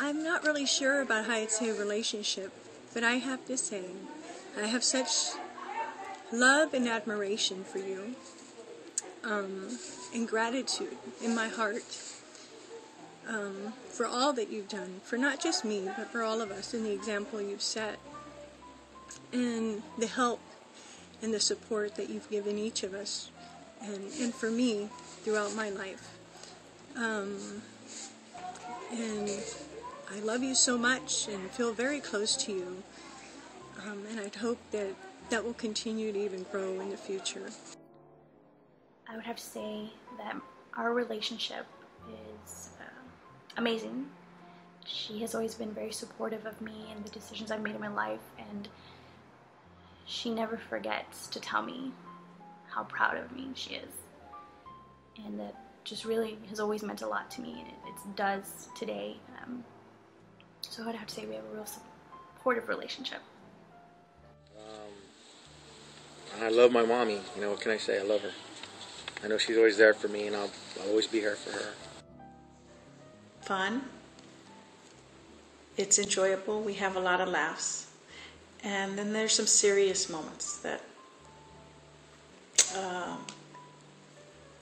I'm not really sure about how I'd say relationship, but I have to say, I have such love and admiration for you, and gratitude in my heart, for all that you've done, for not just me, but for all of us, and the example you've set, and the help and the support that you've given each of us, and for me throughout my life. And I love you so much and feel very close to you, and I'd hope that that will continue to even grow in the future. I would have to say that our relationship is amazing. She has always been very supportive of me and the decisions I've made in my life, and she never forgets to tell me how proud of me she is. And that just really has always meant a lot to me, and it does today. So I'd have to say we have a real supportive relationship. I love my mommy. You know, what can I say? I love her. I know she's always there for me, and I'll always be here for her. Fun. It's enjoyable. We have a lot of laughs. And then there's some serious moments that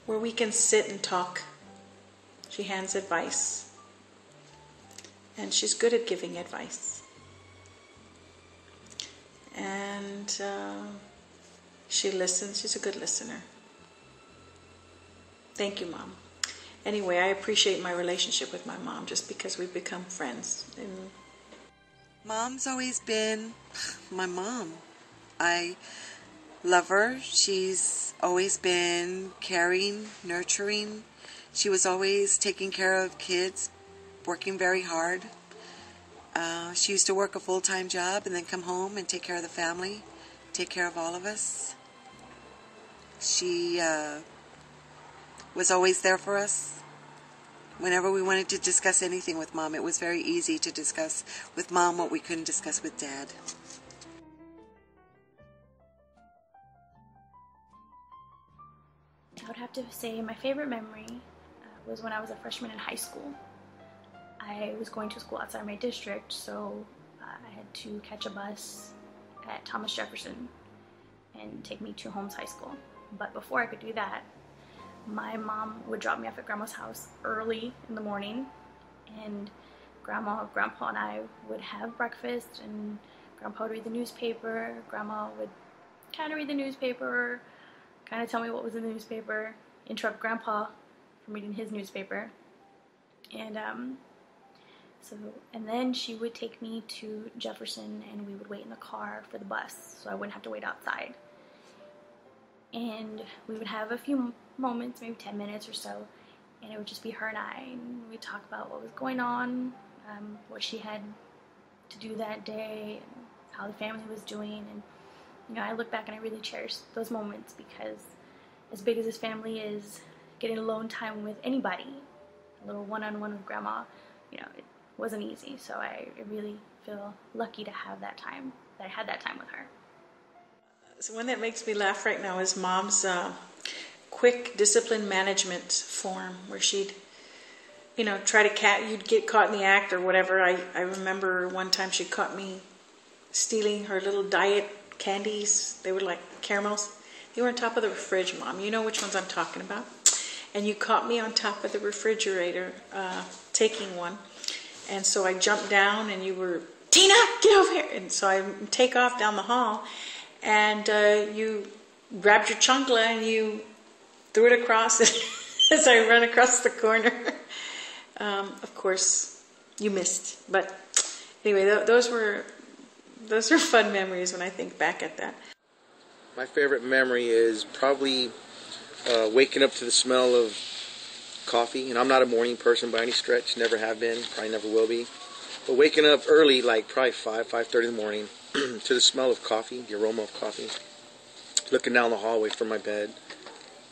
where we can sit and talk. She hands advice, and she's good at giving advice. And she listens. She's a good listener. Thank you, Mom. Anyway, I appreciate my relationship with my mom just because we've become friends. And Mom's always been my mom. I love her. She's always been caring, nurturing. She was always taking care of kids, working very hard. She used to work a full-time job and then come home and take care of the family, take care of all of us. She was always there for us. Whenever we wanted to discuss anything with Mom, it was very easy to discuss with Mom what we couldn't discuss with Dad. I would have to say my favorite memory was when I was a freshman in high school. I was going to school outside my district, so I had to catch a bus at Thomas Jefferson and take me to Holmes High School. But before I could do that, my mom would drop me off at Grandma's house early in the morning, and Grandma, Grandpa, and I would have breakfast, and Grandpa would read the newspaper. Grandma would kind of read the newspaper, kind of tell me what was in the newspaper, interrupt Grandpa from reading his newspaper, and then she would take me to Jefferson, and we would wait in the car for the bus, so I wouldn't have to wait outside. And we would have a few moments, maybe 10 minutes or so, and it would just be her and I, and we'd talk about what was going on, what she had to do that day, and how the family was doing. And you know, I look back and I really cherish those moments, because as big as this family is, getting alone time with anybody, a little one-on-one with Grandma, you know, it wasn't easy. So I really feel lucky to have that time, that I had that time with her. So one that makes me laugh right now is Mom's quick discipline management form, where she'd, you know, you'd get caught in the act or whatever. I remember one time she caught me stealing her little diet candies. They were like caramels. They were on top of the fridge, Mom. You know which ones I'm talking about. And you caught me on top of the refrigerator taking one. And so I jumped down, and you were, Tina, get over here. And so I take off down the hall, and you grabbed your chancla and you threw it across as I ran across the corner. Of course, you missed. But anyway, those were fun memories when I think back at that. My favorite memory is probably waking up to the smell of coffee. And I'm not a morning person by any stretch, never have been, probably never will be. But waking up early, like probably 5:30 in the morning, to the smell of coffee, the aroma of coffee. Looking down the hallway from my bed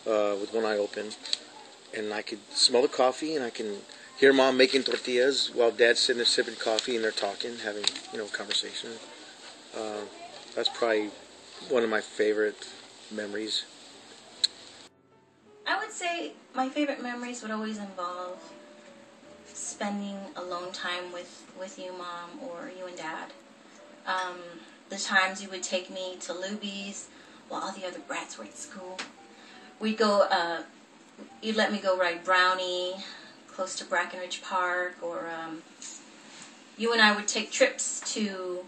with one eye open, and I could smell the coffee, and I can hear Mom making tortillas while Dad's sitting there sipping coffee, and they're talking, having, you know, conversation. That's probably one of my favorite memories. I would say my favorite memories would always involve spending alone time with you, Mom, or you and Dad. The times you would take me to Luby's while all the other brats were at school. We'd go, you'd let me go ride Brownie close to Brackenridge Park, or you and I would take trips to,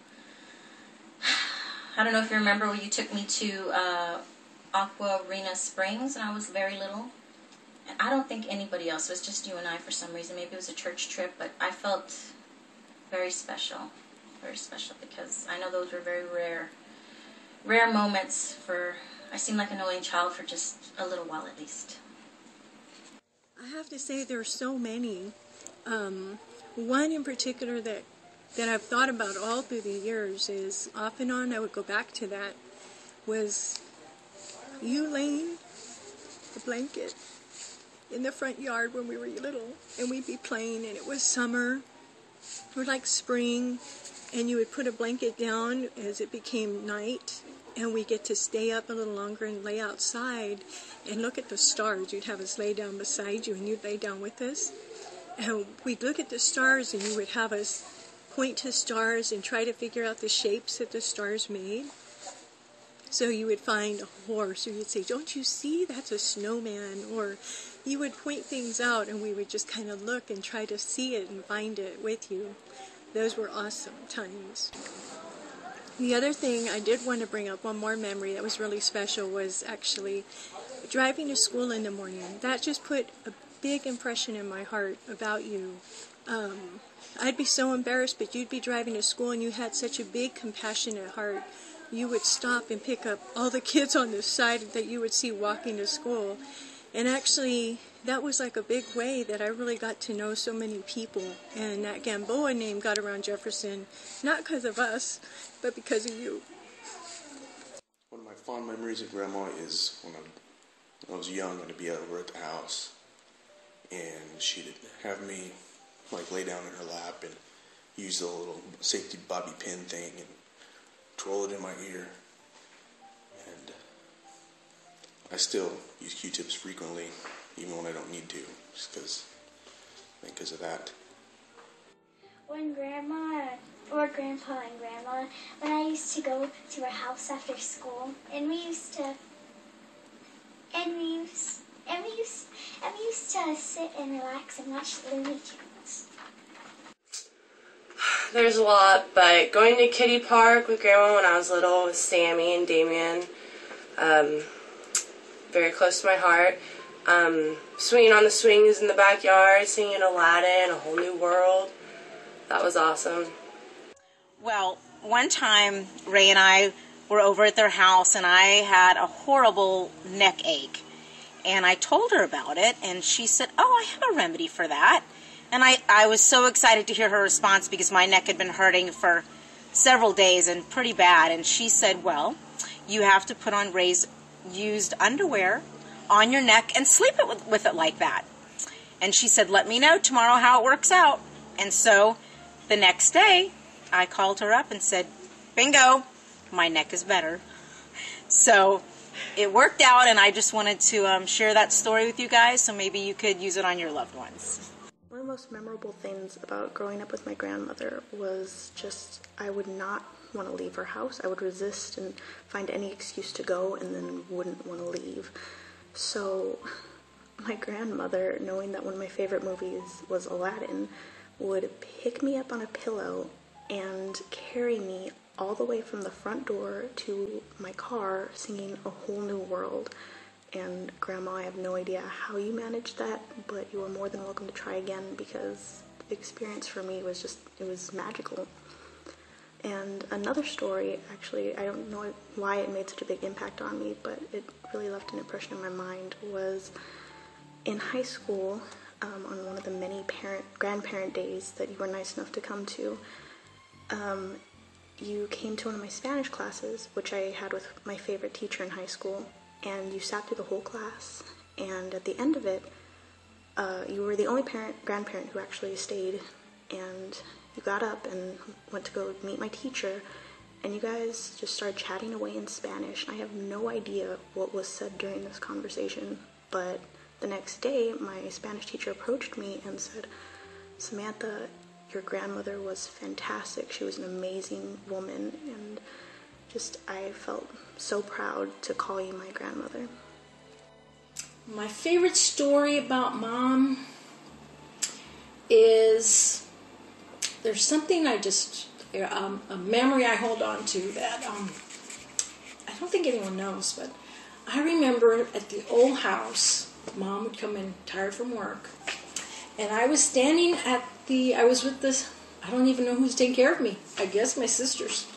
I don't know if you remember when you took me to Aqua Arena Springs, and I was very little. And I don't think anybody else, it was just you and I for some reason. Maybe it was a church trip, but I felt very special because I know those were very rare moments for, I seemed like an only child for just a little while at least. I have to say there are so many. One in particular that I've thought about all through the years is, off and on I would go back to that, was you laying the blanket in the front yard when we were little, and we'd be playing, and it was summer or like spring, and you would put a blanket down as it became night, and we get to stay up a little longer and lay outside and look at the stars. You'd have us lay down beside you, and you'd lay down with us, and we'd look at the stars, and you would have us point to stars and try to figure out the shapes that the stars made. So you would find a horse, or you'd say, "Don't you see? That's a snowman." Or you would point things out, and we would just kind of look and try to see it and find it with you. Those were awesome times. The other thing I did want to bring up, one more memory that was really special, was actually driving to school in the morning. That just put a big impression in my heart about you. I'd be so embarrassed, but you'd be driving to school and you had such a big, compassionate heart. You would stop and pick up all the kids on the side that you would see walking to school. And actually, that was like a big way that I really got to know so many people. And that Gamboa name got around Jefferson, not because of us, but because of you. One of my fond memories of Grandma is when I was young, and I'd be over at the house, and she'd have me like lay down in her lap and use the little safety bobby pin thing and twirl it in my ear. And I still use Q-tips frequently, even when I don't need to, just because of that. When Grandma or Grandpa and Grandma, when I used to go to our house after school, and we used to sit and relax and watch Looney Tunes. There's a lot, but going to Kiddie Park with Grandma when I was little with Sammy and Damien, very close to my heart. Swinging on the swings in the backyard, singing Aladdin, A Whole New World. That was awesome. Well, one time Ray and I were over at their house, and I had a horrible neck ache. And I told her about it, and she said, "Oh, I have a remedy for that." And I was so excited to hear her response because my neck had been hurting for several days and pretty bad. And she said, "Well, you have to put on Ray's used underwear on your neck and sleep with it like that." And she said, "Let me know tomorrow how it works out." And so the next day, I called her up and said, "Bingo, my neck is better." So it worked out, and I just wanted to share that story with you guys, so maybe you could use it on your loved ones. One of the most memorable things about growing up with my grandmother was just I would not want to leave her house. I would resist and find any excuse to go and then wouldn't want to leave. So my grandmother, knowing that one of my favorite movies was Aladdin, would pick me up on a pillow and carry me all the way from the front door to my car singing A Whole New World. And Grandma, I have no idea how you managed that, but you are more than welcome to try again, because the experience for me was just, it was magical. And another story, actually, I don't know why it made such a big impact on me, but it really left an impression in my mind, was in high school, on one of the many grandparent days that you were nice enough to come to, you came to one of my Spanish classes, which I had with my favorite teacher in high school, and you sat through the whole class, and at the end of it, you were the only grandparent who actually stayed, and you got up and went to go meet my teacher, and you guys just started chatting away in Spanish. I have no idea what was said during this conversation, but the next day, my Spanish teacher approached me and said, Samantha, your grandmother was fantastic. She was an amazing woman, and just I felt so proud to call you my grandmother. My favorite story about Mom is there's something a memory I hold on to that I don't think anyone knows, but I remember at the old house, Mom would come in tired from work, and I was standing I was with this, I don't even know who's taking care of me. I guess my sisters,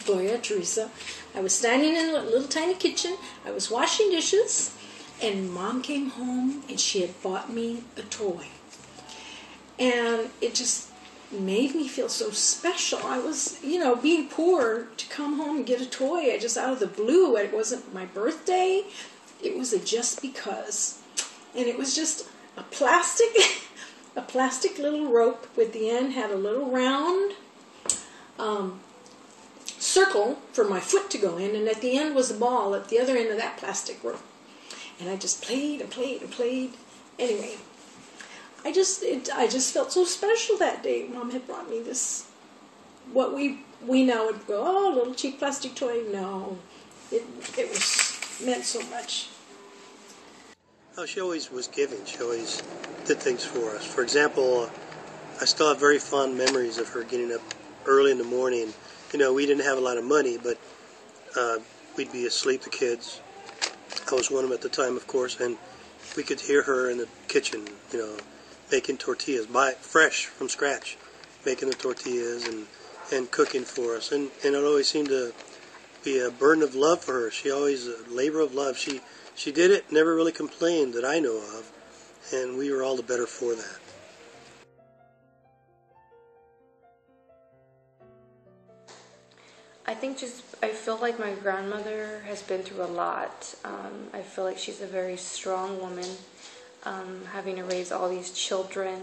Gloria, Teresa. I was standing in a little tiny kitchen. I was washing dishes, and Mom came home, and she had bought me a toy. And it just made me feel so special. I was, being poor, to come home and get a toy, just out of the blue. It wasn't my birthday. It was a just because. And it was just a plastic little rope with the end had a little round circle for my foot to go in, and at the end was a ball at the other end of that plastic rope. And I just played and played and played. Anyway, I just felt so special that day. Mom had brought me this, what we now would go, oh, little cheap plastic toy. No, it meant so much. Oh, she always was giving. She always did things for us. For example, I still have very fond memories of her getting up early in the morning. We didn't have a lot of money, but we'd be asleep, the kids. I was one of them at the time, of course, and we could hear her in the kitchen, making tortillas, fresh from scratch, making the tortillas and cooking for us. And it always seemed to be a burden of love for her. She always, a labor of love. She did it, never really complained that I know of, and we were all the better for that. I feel like my grandmother has been through a lot. I feel like she's a very strong woman, having to raise all these children,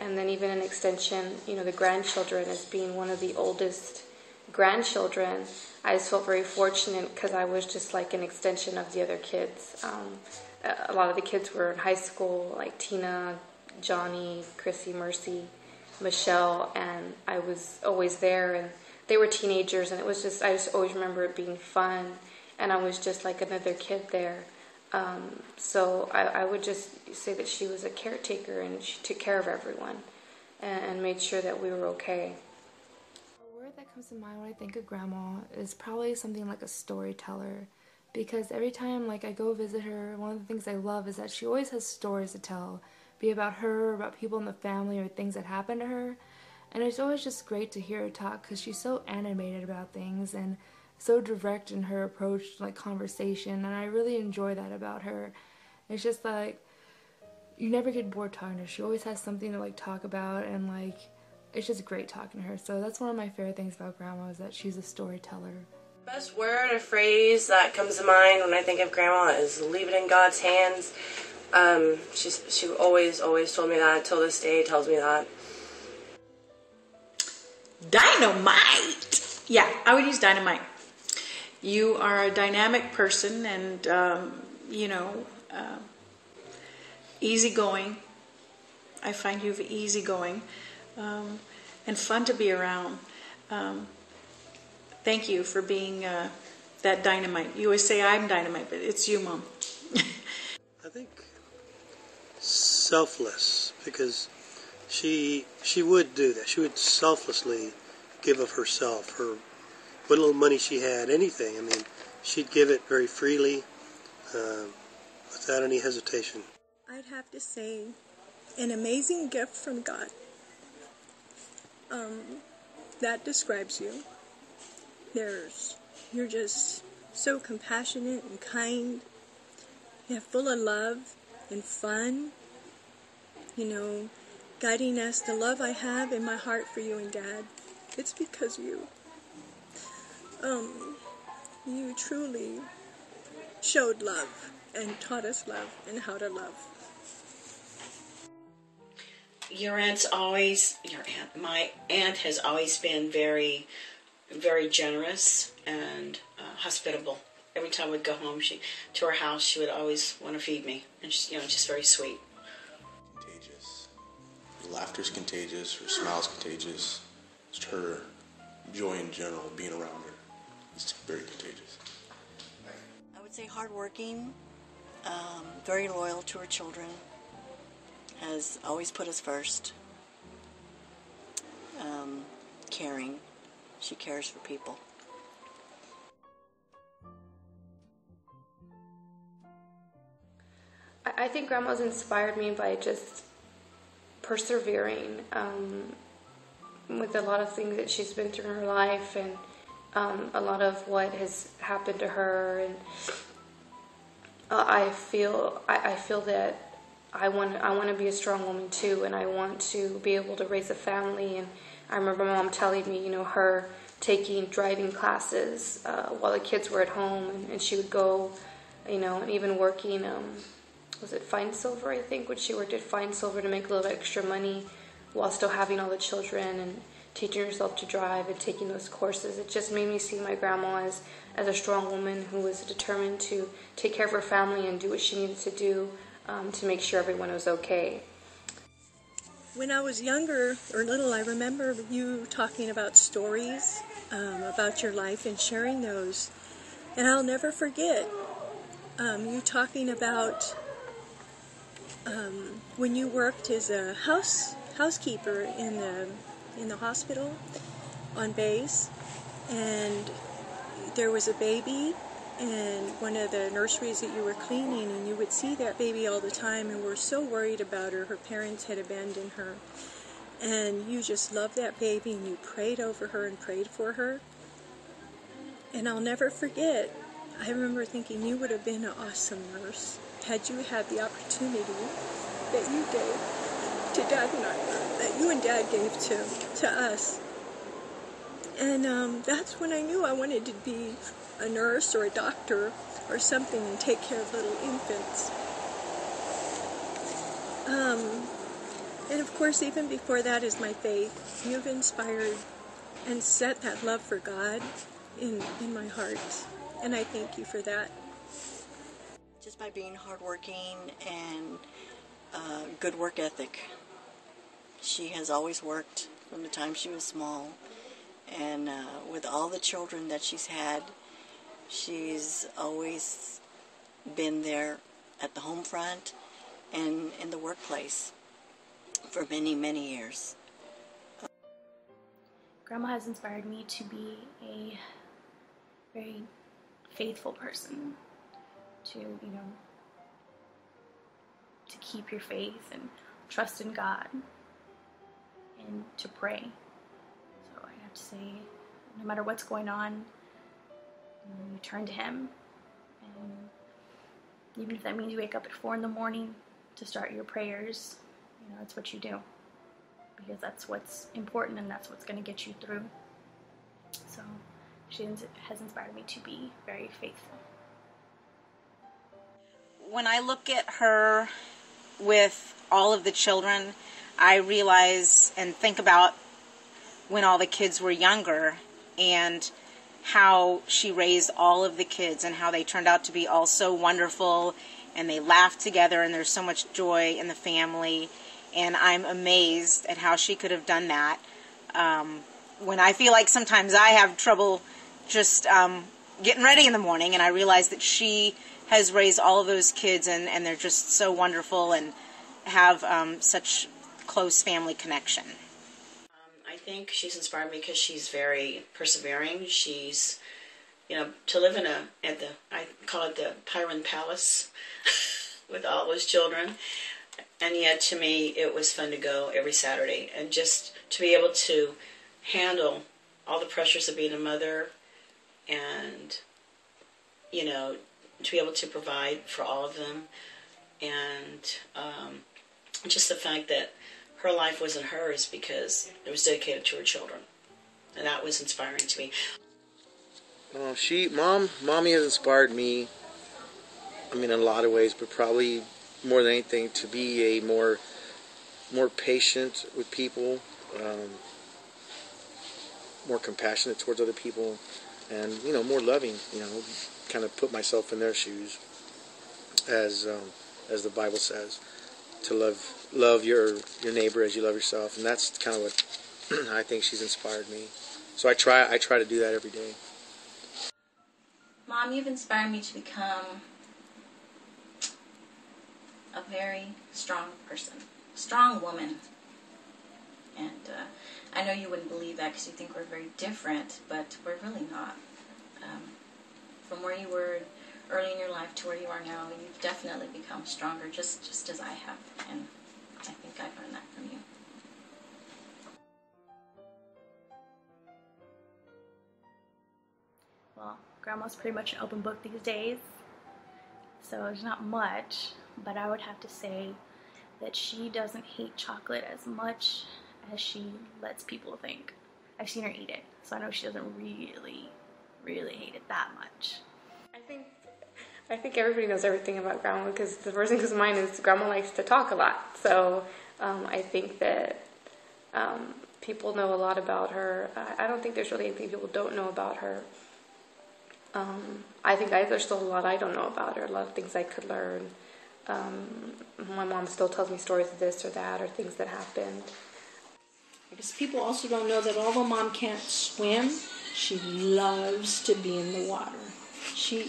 and then even an extension, the grandchildren, as being one of the oldest grandchildren. I just felt very fortunate because I was just like an extension of the other kids. A lot of the kids were in high school, like Tina, Johnny, Chrissy, Mercy, Michelle, and I was always there, and they were teenagers, and I just always remember it being fun, and I was just like another kid there. So I would just say that she was a caretaker, and she took care of everyone and made sure that we were okay. A word that comes to mind when I think of Grandma is probably something like a storyteller, because every time I go visit her, one of the things I love is that she always has stories to tell, be about her, about people in the family, or things that happened to her. And it's always just great to hear her talk because she's so animated about things and so direct in her approach to conversation, and I really enjoy that about her. It's just you never get bored talking to her. She always has something to talk about, and it's just great talking to her. So that's one of my favorite things about Grandma, is that she's a storyteller. Best word or phrase that comes to mind when I think of Grandma is leave it in God's hands. She always told me that. Till this day tells me that. Dynamite! Yeah, I would use dynamite. You are a dynamic person, and easygoing. I find you easygoing and fun to be around. Thank you for being that dynamite. You always say I'm dynamite, but it's you, Mom. I think selfless, because she would do that. She would selflessly give of herself, what little money she had, anything. I mean, she'd give it very freely, without any hesitation. I'd have to say, an amazing gift from God. That describes you. You're just so compassionate and kind. You're full of love and fun. Guiding us. The love I have in my heart for you and Dad, it's because you truly showed love and taught us love and how to love. My aunt has always been very, very generous and hospitable. Every time we'd go home to her house, she would always want to feed me, and she's just very sweet. laughter's contagious, her smile's contagious, just her joy in general, being around her, is very contagious. I would say hardworking, very loyal to her children, has always put us first, caring. She cares for people. I think Grandma's inspired me by just persevering with a lot of things that she's been through in her life, and a lot of what has happened to her. And I feel that I want to be a strong woman too, and I want to be able to raise a family. And I remember Mom telling me, her taking driving classes while the kids were at home, and she would go, and even working. Was it Fine Silver, I think, when she worked at Fine Silver to make a little extra money while still having all the children and teaching herself to drive and taking those courses. It just made me see my grandma as a strong woman who was determined to take care of her family and do what she needed to do to make sure everyone was okay. When I was younger or little, I remember you talking about stories about your life and sharing those. And I'll never forget you talking about when you worked as a housekeeper in the hospital on base, and there was a baby in one of the nurseries that you were cleaning, and you would see that baby all the time and were so worried about her. Her parents had abandoned her, and you just loved that baby, and you prayed over her and prayed for her. And I'll never forget, I remember thinking you would have been an awesome nurse had you had the opportunity that you gave to Dad and I, that you and Dad gave to us. And that's when I knew I wanted to be a nurse or a doctor or something and take care of little infants. And of course, even before that is my faith. You've inspired and set that love for God in my heart. And I thank you for that. Just by being hardworking and good work ethic. She has always worked from the time she was small. And with all the children that she's had, she's always been there at the home front and in the workplace for many, many years. Grandma has inspired me to be a very faithful person, to keep your faith and trust in God and to pray. So I have to say, no matter what's going on, you turn to Him, and even if that means you wake up at 4 a.m. to start your prayers, that's what you do, because that's what's important and that's what's going to get you through. So she has inspired me to be very faithful. When I look at her with all of the children, I realize and think about when all the kids were younger and how she raised all of the kids and how they turned out to be all so wonderful, and they laughed together, and there's so much joy in the family. And I'm amazed at how she could have done that. When I feel like sometimes I have trouble just getting ready in the morning, and I realize that she has raised all of those kids, and they're just so wonderful and have such close family connection. I think she's inspired me because she's very persevering. She's, to live in I call it the Pyron Palace with all those children. And yet, to me, it was fun to go every Saturday. And just to be able to handle all the pressures of being a mother and, to be able to provide for all of them. And just the fact that her life wasn't hers because it was dedicated to her children. And that was inspiring to me. Mommy has inspired me, in a lot of ways, but probably more than anything to be a more patient with people, more compassionate towards other people, and more loving. Kind of put myself in their shoes, as the Bible says. to love your neighbor as you love yourself, and that's kind of what I think she's inspired me. So I try to do that every day. Mom, you've inspired me to become a very strong person, a strong woman. And I know you wouldn't believe that because you think we're very different, but we're really not. From where you were early in your life to where you are now, you've definitely become stronger, just as I have. And I think I've learned that from you. Well, Grandma's pretty much an open book these days, so there's not much, but I would have to say that she doesn't hate chocolate as much as she lets people think. I've seen her eat it, so I know she doesn't really hate it that much. I think everybody knows everything about Grandma because the first thing that comes to mind is Grandma likes to talk a lot. So I think that people know a lot about her. I don't think there's really anything people don't know about her. I think there's still a lot I don't know about her, a lot of things I could learn. My mom still tells me stories of this or that or things that happened. Because people also don't know that although Mom can't swim, she loves to be in the water. She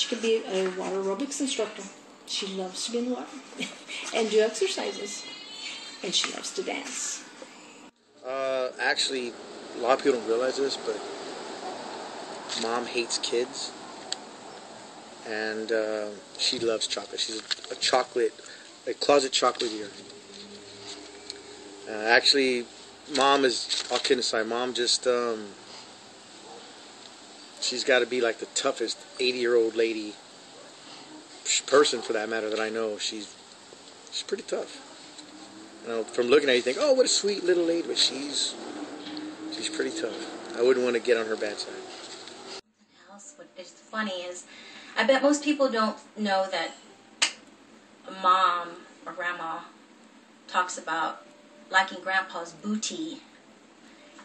could be a water aerobics instructor. She loves to be in the water and do exercises. And she loves to dance. Actually, a lot of people don't realize this, but Mom hates kids. And she loves chocolate. She's a closet chocolatier. Actually, Mom is, all kidding aside, Mom just, she's got to be like the toughest 80-year-old lady, person for that matter, that I know. She's pretty tough. You know, from looking at her, you think, oh, what a sweet little lady, but she's pretty tough. I wouldn't want to get on her bad side. Something else what is funny is, I bet most people don't know that Mom or Grandma talks about liking Grandpa's booty.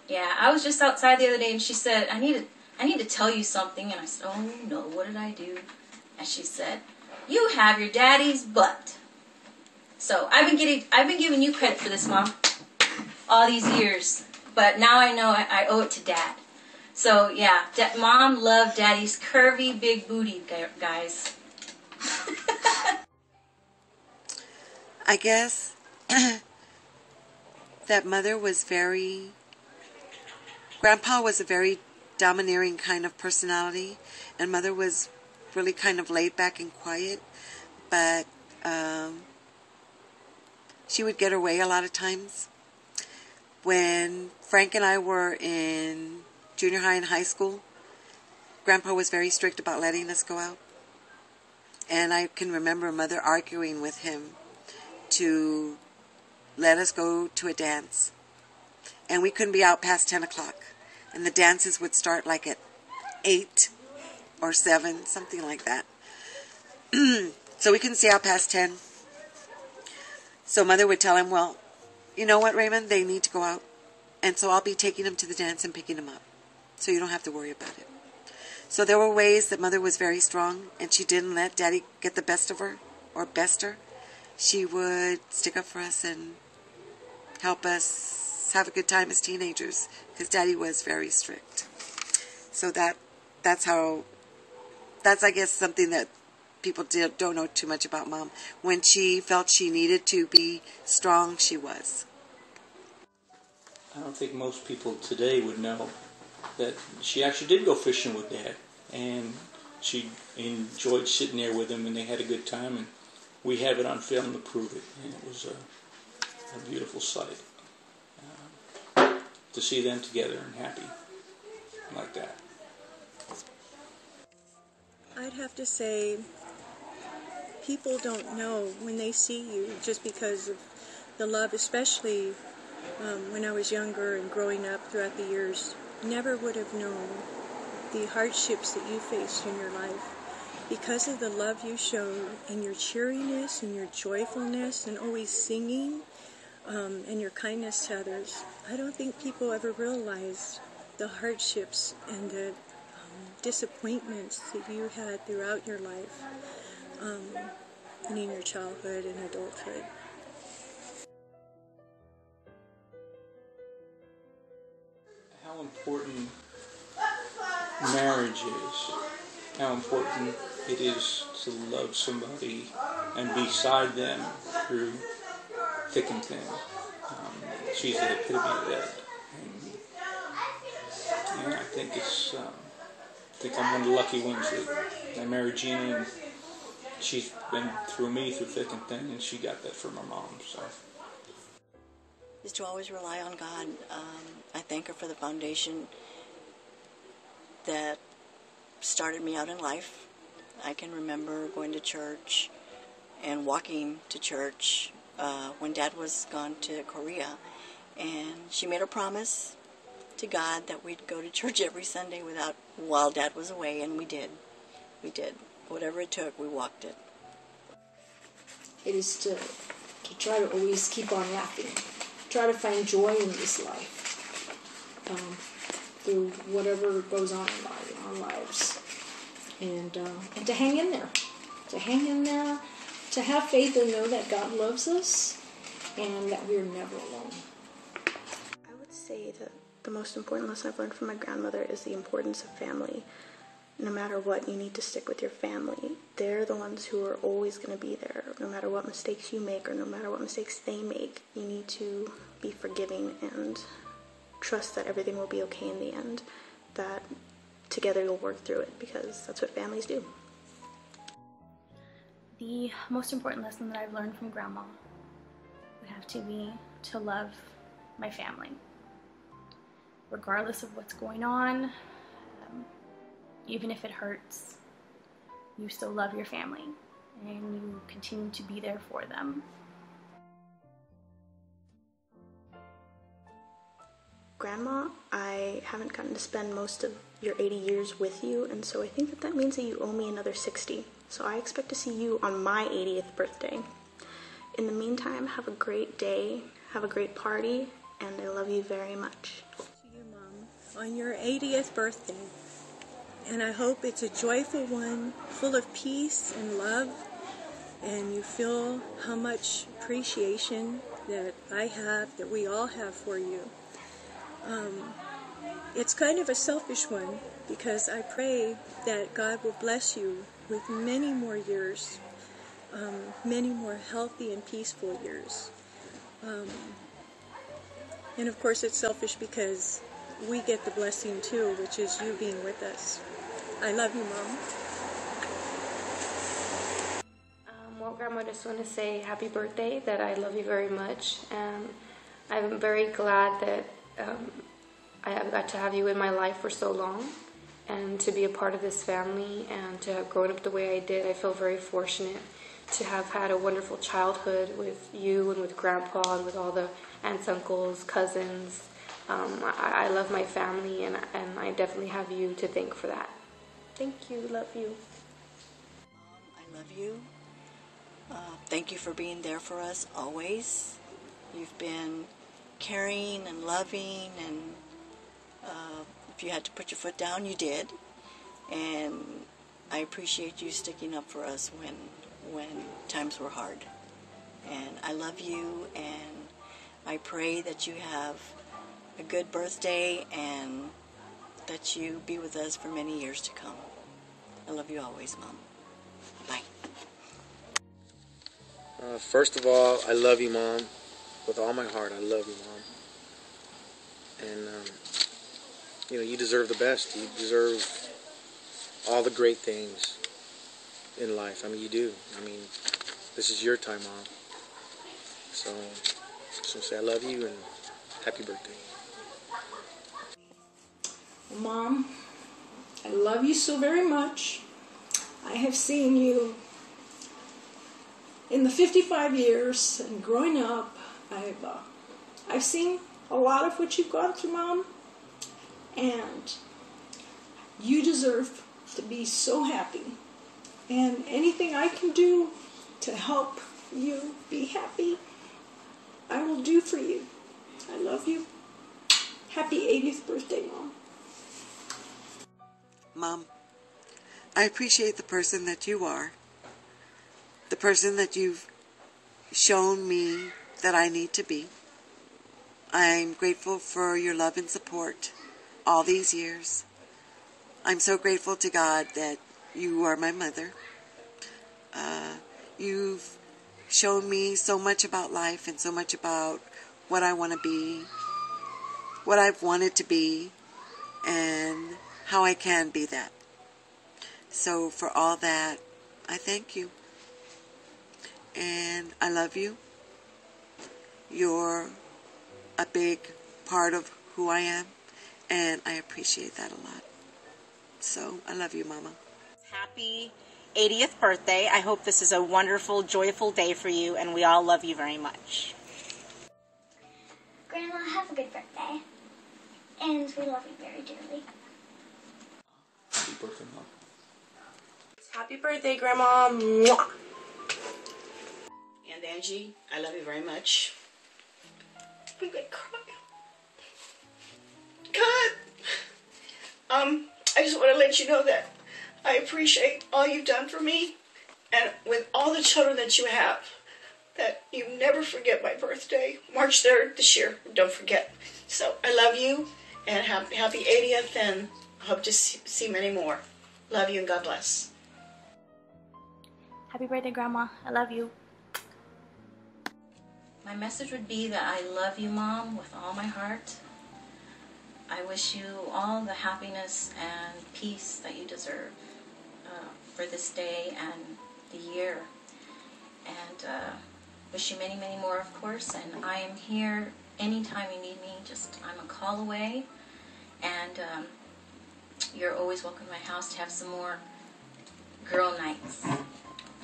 Yeah, I was just outside the other day and she said, I need to tell you something. And I said, oh no, what did I do? And she said, you have your daddy's butt. So I've been giving you credit for this, Mom, all these years. But now I know I owe it to Dad. So yeah, Mom loved Daddy's curvy big booty, guys. I guess that Mother was Grandpa was a very domineering kind of personality, and Mother was really kind of laid back and quiet, but she would get her way a lot of times. When Frank and I were in junior high and high school, Grandpa was very strict about letting us go out. And I can remember Mother arguing with him to let us go to a dance. And we couldn't be out past 10 o'clock. And the dances would start like at 8 or 7, something like that. So we couldn't stay out past 10. So Mother would tell him, well, you know what, Raymond, they need to go out. And so I'll be taking them to the dance and picking them up. So you don't have to worry about it. So there were ways that Mother was very strong, and she didn't let Daddy get the best of her, or best her. She would stick up for us and help us have a good time as teenagers, because Daddy was very strict. So that's I guess something that people don't know too much about Mom. When she felt she needed to be strong, she was. I don't think most people today would know that she actually did go fishing with Dad, and she enjoyed sitting there with him, and they had a good time, and we have it on film to prove it, and it was a beautiful sight to see them together and happy like that. I'd have to say people don't know when they see you, just because of the love, especially when I was younger and growing up throughout the years, never would have known the hardships that you faced in your life because of the love you showed and your cheeriness and your joyfulness and always singing and your kindness to others. I don't think people ever realized the hardships and the disappointments that you had throughout your life and in your childhood and adulthood. important marriage is, how important it is to love somebody and be beside them through thick and thin. She's the epitome of that. And I think I'm one of the lucky ones that I married Gina, and she's been through me through thick and thin, and she got that from her mom. So, is to always rely on God. I thank her for the foundation that started me out in life. I can remember going to church and walking to church when Dad was gone to Korea, and she made a promise to God that we'd go to church every Sunday while Dad was away, and we did. We did. Whatever it took, we walked it. It is to try to always keep on laughing, try to find joy in this life, through whatever goes on in our lives, and to hang in there, to have faith and know that God loves us, and that we're never alone. I would say that the most important lesson I've learned from my grandmother is the importance of family. No matter what, you need to stick with your family. They're the ones who are always going to be there. No matter what mistakes you make or no matter what mistakes they make, you need to be forgiving and trust that everything will be okay in the end, that together you'll work through it, because that's what families do. The most important lesson that I've learned from Grandma would have to be to love my family. Regardless of what's going on, even if it hurts, you still love your family and you continue to be there for them. Grandma, I haven't gotten to spend most of your 80 years with you, and so I think that means that you owe me another 60. So I expect to see you on my 80th birthday. In the meantime, have a great day, have a great party, and I love you very much. To you, Mom, on your 80th birthday. And I hope it's a joyful one, full of peace and love, and you feel how much appreciation that I have, that we all have for you. It's kind of a selfish one, because I pray that God will bless you with many more years, many more healthy and peaceful years. And of course it's selfish because we get the blessing too, which is you being with us. I love you, Mom. Well, Grandma, I just want to say happy birthday, that I love you very much. And I'm very glad that I have got to have you in my life for so long, and to be a part of this family, and to have grown up the way I did. I feel very fortunate to have had a wonderful childhood with you and with Grandpa and with all the aunts, uncles, cousins. I love my family, and I definitely have you to thank for that. Thank you. Love you. I love you. Thank you for being there for us always. You've been caring and loving, and if you had to put your foot down, you did. And I appreciate you sticking up for us when times were hard. And I love you, and I pray that you have a good birthday and that you be with us for many years to come. I love you always, Mom. Bye. First of all, I love you, Mom. With all my heart, I love you, Mom. And, you deserve the best. You deserve all the great things in life. I mean, you do. I mean, this is your time, Mom. So, I just want to say I love you and happy birthday. Mom, I love you so very much. I have seen you in the 55 years and growing up. I've seen a lot of what you've gone through, Mom, and you deserve to be so happy. And anything I can do to help you be happy, I will do for you. I love you. Happy 80th birthday, Mom. Mom, I appreciate the person that you are, the person that you've shown me that I need to be. I'm grateful for your love and support all these years. I'm so grateful to God that you are my mother. You've shown me so much about life and so much about what I want to be, what I've wanted to be, and how I can be that. So for all that, I thank you. And I love you. You're a big part of who I am, and I appreciate that a lot. So I love you, Mama. Happy 80th birthday. I hope this is a wonderful, joyful day for you, and we all love you very much. Grandma, have a good birthday. And we love you very dearly. Happy birthday, Mom. Happy birthday, Grandma. Mwah. And Angie, I love you very much. I'm gonna cry. God! I just want to let you know that I appreciate all you've done for me, and with all the children that you have, that you never forget my birthday, March 3rd this year, don't forget. So I love you, and happy 80th, and I hope to see many more. Love you, and God bless. Happy birthday, Grandma. I love you. My message would be that I love you, Mom, with all my heart. I wish you all the happiness and peace that you deserve for this day and the year. And wish you many, many more, of course. And I am here anytime you need me. Just, I'm a call away. And you're always welcome to my house to have some more girl nights.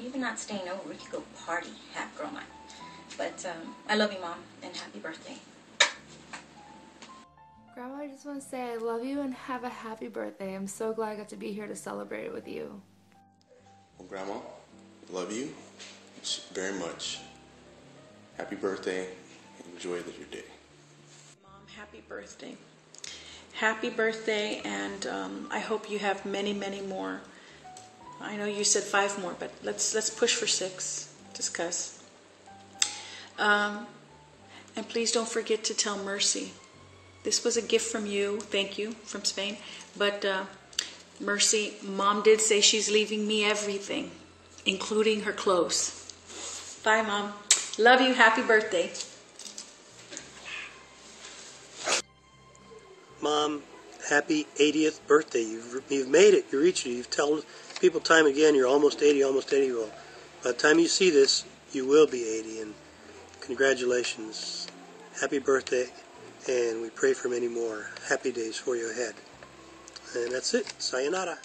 Even not staying over, we could go party, have girl night. But I love you, Mom, and happy birthday. Grandma, I just want to say I love you and have a happy birthday. I'm so glad I got to be here to celebrate it with you. Well, Grandma, love you very much. Happy birthday. Enjoy your day. Mom, happy birthday. Happy birthday, and I hope you have many, many more. I know you said 5 more, but let's push for 6, just 'cause. And please don't forget to tell Mercy. This was a gift from you, thank you, from Spain. But Mercy, Mom did say she's leaving me everything, including her clothes. Bye, Mom. Love you. Happy birthday. Mom, happy 80th birthday. You've made it. You reached it. You've told people time again you're almost 80, almost 80. Well, by the time you see this, you will be 80. And congratulations. Happy birthday. And we pray for many more happy days for you ahead. And that's it. Sayonara.